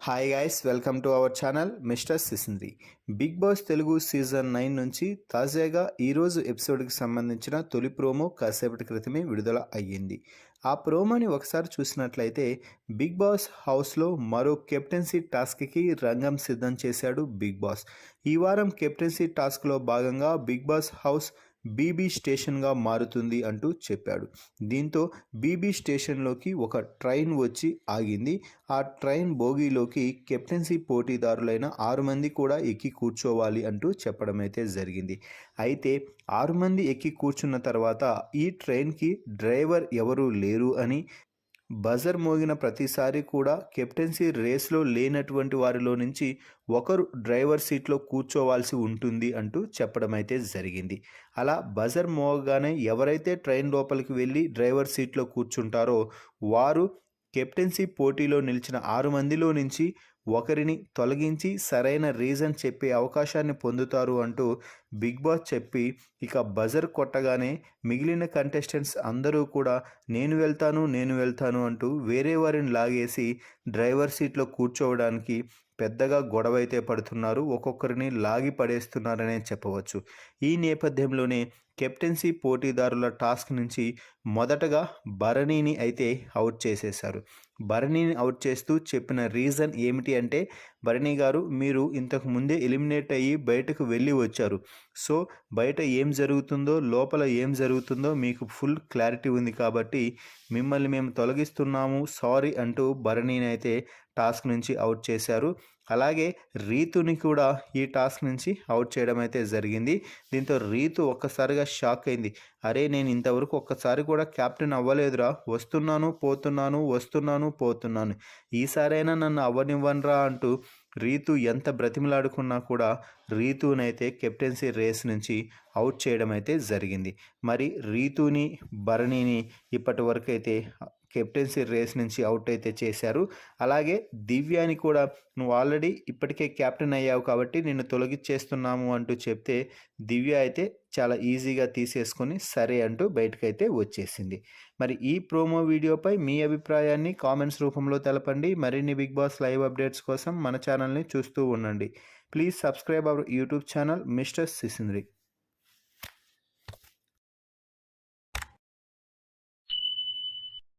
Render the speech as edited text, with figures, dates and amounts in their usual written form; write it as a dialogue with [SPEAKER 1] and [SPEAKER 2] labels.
[SPEAKER 1] Hi guys, welcome to our channel mister Sisindri. Big boss Telugu season 9 నుంచి తాజాగా ఈరోజు ఎపిసోడ్కి సంబంధించిన తొలి ప్రోమో కాసేపటి క్రితమే విడుదల అయ్యింది. ఆ ప్రోమోని ఒకసారి చూసినట్లయితే బిగ్ బాస్ హౌస్లో మరో కెప్టెన్సీ టాస్క్కి రంగం సిద్ధం చేశాడు బిగ్ బాస్. ఈ వారం కెప్టెన్సీ టాస్క్లో భాగంగా బిగ్ బాస్ హౌస్ బీబీ స్టేషన్గా మారుతుంది అంటూ చెప్పాడు. దీంతో బీబీ స్టేషన్లోకి ఒక ట్రైన్ వచ్చి ఆగింది. ఆ ట్రైన్ బోగీలోకి కెప్టెన్సీ పోటీదారులైన 6 మంది కూడా ఎక్కి కూర్చోవాలి అంటూ చెప్పడం అయితే జరిగింది. అయితే 6 మంది ఎక్కి కూర్చున్న తర్వాత ఈ ట్రైన్కి డ్రైవర్ ఎవరూ లేరు అని, బజర్ మోగిన ప్రతిసారి కూడా కెప్టెన్సీ రేస్లో లేనటువంటి వారిలో నుంచి ఒకరు డ్రైవర్ సీట్లో కూర్చోవాల్సి ఉంటుంది అంటూ చెప్పడం అయితే జరిగింది. అలా బజర్ మోగగానే ఎవరైతే ట్రైన్ లోపలికి వెళ్ళి డ్రైవర్ సీట్లో కూర్చుంటారో వారు కెప్టెన్సీ పోటీలో నిలిచిన 6 మందిలో నుంచి ఒకరిని తొలగించి సరైన రీజన్ చెప్పే అవకాశాన్ని పొందుతారు అంటూ బిగ్ బాస్ చెప్పి, ఇక బజర్ కొట్టగానే మిగిలిన కంటెస్టెంట్స్ అందరూ కూడా నేను వెళ్తాను అంటూ వేరే వారిని లాగేసి డ్రైవర్ సీట్లో కూర్చోవడానికి పెద్దగా గొడవ అయితే పడుతున్నారు. ఒక్కొక్కరిని లాగి పడేస్తున్నారనే చెప్పవచ్చు. ఈ నేపథ్యంలోనే కెప్టెన్సీ పోటీదారుల టాస్క్ నుంచి మొదటగా భరణిని అయితే అవుట్ చేసేశారు. భరణిని అవుట్ చేస్తూ చెప్పిన రీజన్ ఏమిటి అంటే, భరణి గారు, మీరు ఇంతకు ముందే ఎలిమినేట్ అయ్యి బయటకు వెళ్ళి వచ్చారు. సో బయట ఏం జరుగుతుందో, లోపల ఏం జరుగుతుందో మీకు ఫుల్ క్లారిటీ ఉంది కాబట్టి మిమ్మల్ని మేము తొలగిస్తున్నాము, సారీ అంటూ భరణిని అయితే టాస్క్ నుంచి అవుట్ చేశారు. అలాగే రీతుని కూడా ఈ టాస్క్ నుంచి అవుట్ చేయడం అయితే జరిగింది. దీంతో రీతు ఒక్కసారిగా షాక్ అయింది. అరే, నేను ఇంతవరకు ఒక్కసారి కూడా క్యాప్టెన్ అవ్వలేదురా, వస్తున్నాను పోతున్నాను, ఈసారైనా నన్ను అవ్వనివ్వనరా అంటూ రీతు ఎంత బ్రతిమలాడుకున్నా కూడా రీతునైతే కెప్టెన్సీ రేస్ నుంచి అవుట్ చేయడం అయితే జరిగింది. మరి రీతుని, భరణిని ఇప్పటి వరకు అయితే కెప్టెన్సీ రేస్ నుంచి అవుట్ అయితే చేశారు. అలాగే దివ్యాని కూడా నువ్వు ఆల్రెడీ ఇప్పటికే కెప్టెన్ అయ్యావు కాబట్టి నిన్ను తొలగించేస్తున్నాము అంటూ చెప్తే దివ్య అయితే చాలా ఈజీగా తీసేసుకొని సరే అంటూ బయటకైతే వచ్చేసింది. మరి ఈ ప్రోమో వీడియోపై మీ అభిప్రాయాన్ని కామెంట్స్ రూపంలో తెలపండి. మరిన్ని బిగ్ బాస్ లైవ్ అప్డేట్స్ కోసం మన ఛానల్ని చూస్తూ ఉండండి. Please subscribe our YouTube channel mister సిసింద్రి.